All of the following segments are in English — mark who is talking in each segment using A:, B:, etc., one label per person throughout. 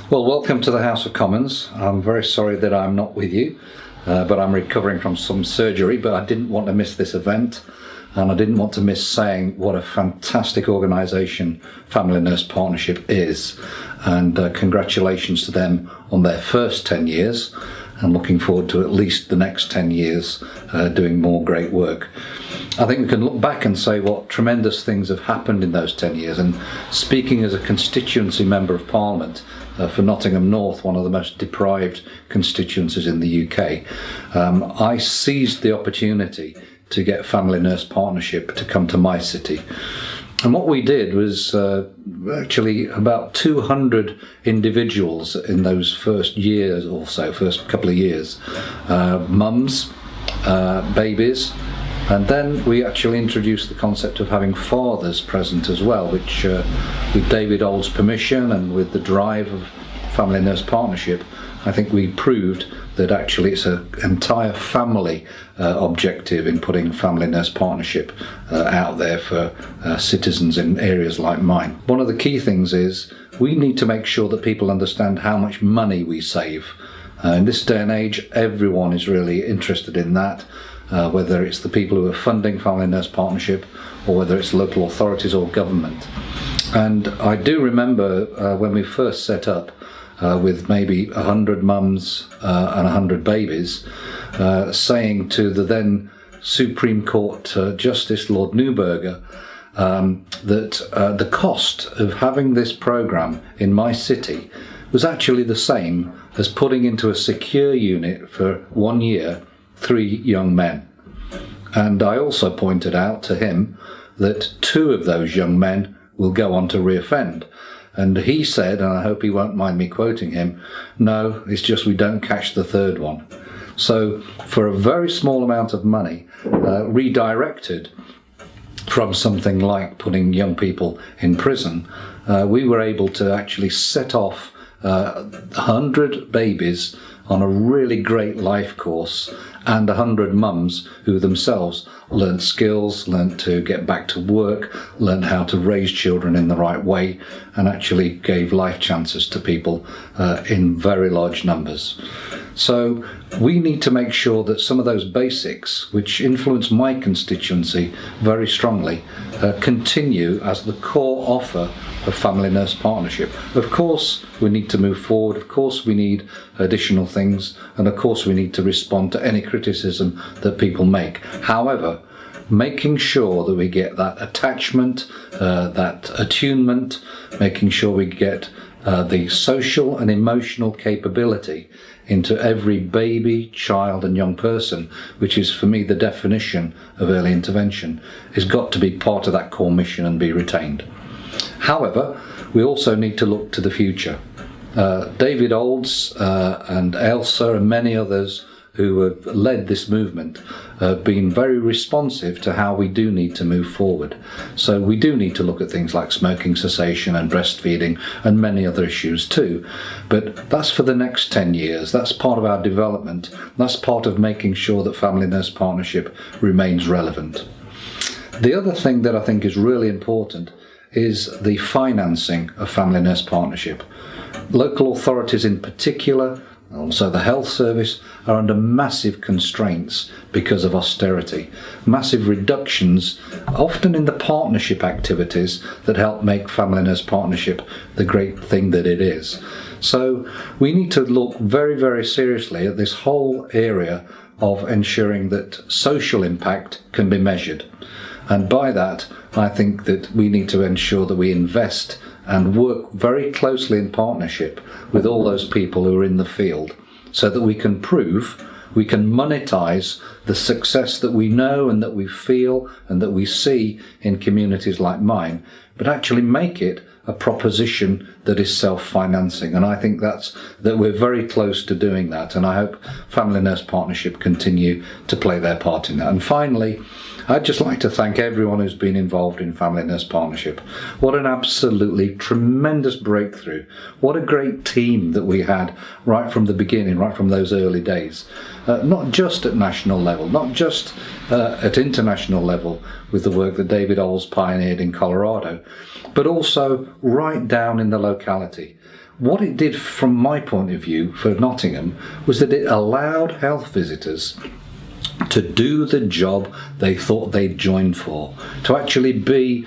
A: Well, welcome to the House of Commons. I'm very sorry that I'm not with you, but I'm recovering from some surgery, but I didn't want to miss this event, and I didn't want to miss saying what a fantastic organisation Family Nurse Partnership is, and congratulations to them on their first 10 years, and looking forward to at least the next 10 years doing more great work. I think we can look back and say what tremendous things have happened in those 10 years, and speaking as a constituency member of Parliament for Nottingham North, one of the most deprived constituencies in the UK, I seized the opportunity to get Family Nurse Partnership to come to my city. And what we did was actually about 200 individuals in those first years or so, first couple of years, mums, babies, and then we actually introduced the concept of having fathers present as well, which with David Old's permission and with the drive of Family Nurse Partnership, I think we proved that actually it's an entire family objective in putting Family Nurse Partnership out there for citizens in areas like mine. One of the key things is we need to make sure that people understand how much money we save. In this day and age, everyone is really interested in that. Whether it's the people who are funding Family Nurse Partnership or whether it's local authorities or government. And I do remember when we first set up with maybe 100 mums and 100 babies, saying to the then Supreme Court Justice Lord Neuberger that the cost of having this programme in my city was actually the same as putting into a secure unit for 1 year 3 young men. And I also pointed out to him that 2 of those young men will go on to reoffend. And he said, and I hope he won't mind me quoting him, no, it's just we don't catch the 3rd one. So for a very small amount of money, redirected from something like putting young people in prison, we were able to actually set off 100 babies on a really great life course, and 100 mums who themselves learned skills, learned to get back to work, learned how to raise children in the right way, and actually gave life chances to people in very large numbers. So we need to make sure that some of those basics, which influence my constituency very strongly, continue as the core offer of Family Nurse Partnership. Of course we need to move forward, of course we need additional things, and of course we need to respond to any criticism that people make. However, making sure that we get that attachment, that attunement, making sure we get the social and emotional capability into every baby, child and young person, which is for me the definition of early intervention, has got to be part of that core mission and be retained. However, we also need to look to the future. David Olds and Elsa and many others who have led this movement have been very responsive to how we do need to move forward. So we do need to look at things like smoking cessation and breastfeeding and many other issues too. But that's for the next 10 years. That's part of our development. That's part of making sure that Family Nurse Partnership remains relevant. The other thing that I think is really important is the financing of Family Nurse Partnership. Local authorities in particular, also the health service, are under massive constraints because of austerity. Massive reductions, often in the partnership activities that help make Family Nurse Partnership the great thing that it is. So we need to look very, very seriously at this whole area of ensuring that social impact can be measured. And by that, I think that we need to ensure that we invest and work very closely in partnership with all those people who are in the field, so that we can prove, we can monetize the success that we know and that we feel and that we see in communities like mine, but actually make it a proposition that is self-financing. And I think that we're very close to doing that, and I hope Family Nurse Partnership continue to play their part in that. And finally, I'd just like to thank everyone who's been involved in Family Nurse Partnership. What an absolutely tremendous breakthrough. What a great team that we had right from the beginning, right from those early days. Not just at national level, not just at international level. with the work that David Oles pioneered in Colorado, but also right down in the locality. What it did from my point of view for Nottingham was that it allowed health visitors to do the job they thought they'd joined for, to actually be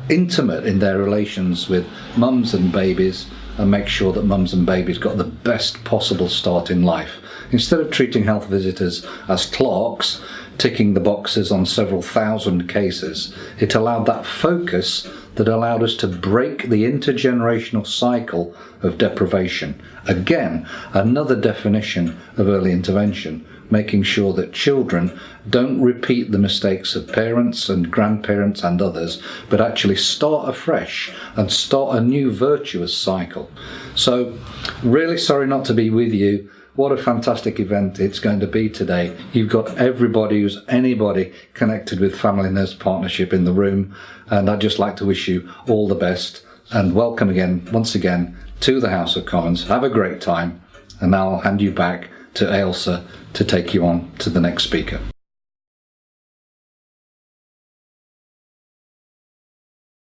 A: intimate in their relations with mums and babies and make sure that mums and babies got the best possible start in life. Instead of treating health visitors as clerks, ticking the boxes on several thousand cases, it allowed that focus that allowed us to break the intergenerational cycle of deprivation. Again, another definition of early intervention, making sure that children don't repeat the mistakes of parents and grandparents and others, but actually start afresh and start a new virtuous cycle. So, really sorry not to be with you. What a fantastic event it's going to be today. You've got everybody who's anybody connected with Family Nurse Partnership in the room, and I'd just like to wish you all the best and welcome again, once again, to the House of Commons. Have a great time, and now I'll hand you back to Ailsa to take you on to the next speaker.